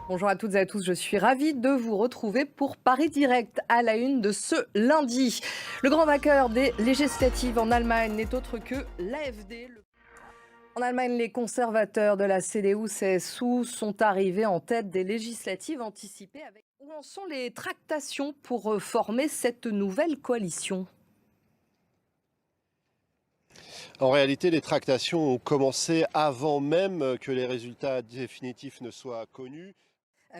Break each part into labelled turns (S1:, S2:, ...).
S1: Bonjour à toutes et à tous, je suis ravie de vous retrouver pour Paris Direct à la une de ce lundi. Le grand vainqueur des législatives en Allemagne n'est autre que l'AfD. En Allemagne, les conservateurs de la CDU-CSU sont arrivés en tête des législatives anticipées. Où en sont les tractations pour former cette nouvelle coalition?
S2: En réalité, les tractations ont commencé avant même que les résultats définitifs ne soient connus.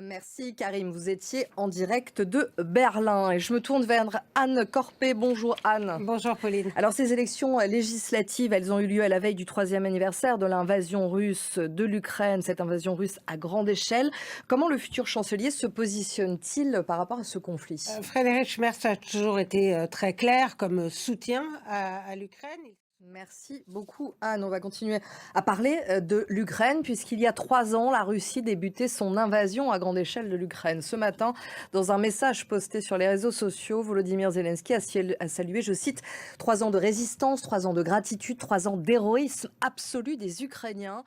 S1: Merci Karim, vous étiez en direct de Berlin et je me tourne vers Anne Corpet. Bonjour Anne.
S3: Bonjour Pauline.
S1: Alors ces élections législatives, elles ont eu lieu à la veille du 3e anniversaire de l'invasion russe de l'Ukraine, cette invasion russe à grande échelle. Comment le futur chancelier se positionne-t-il par rapport à ce conflit?
S3: Friedrich Merz a toujours été très clair comme soutien à l'Ukraine.
S1: Merci beaucoup Anne. On va continuer à parler de l'Ukraine puisqu'il y a 3 ans, la Russie débutait son invasion à grande échelle de l'Ukraine. Ce matin, dans un message posté sur les réseaux sociaux, Volodymyr Zelensky a salué, je cite, 3 ans de résistance, 3 ans de gratitude, 3 ans d'héroïsme absolu des Ukrainiens.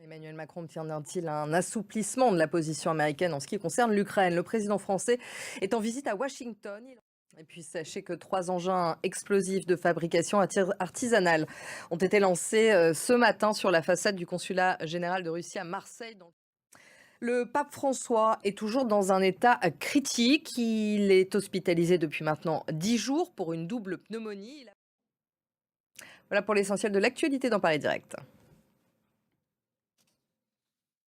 S1: Emmanuel Macron obtiendra-t-il un assouplissement de la position américaine en ce qui concerne l'Ukraine? Le président français est en visite à Washington. Et puis sachez que 3 engins explosifs de fabrication artisanale ont été lancés ce matin sur la façade du consulat général de Russie à Marseille. Le pape François est toujours dans un état critique. Il est hospitalisé depuis maintenant 10 jours pour une double pneumonie. Voilà pour l'essentiel de l'actualité dans Paris Direct.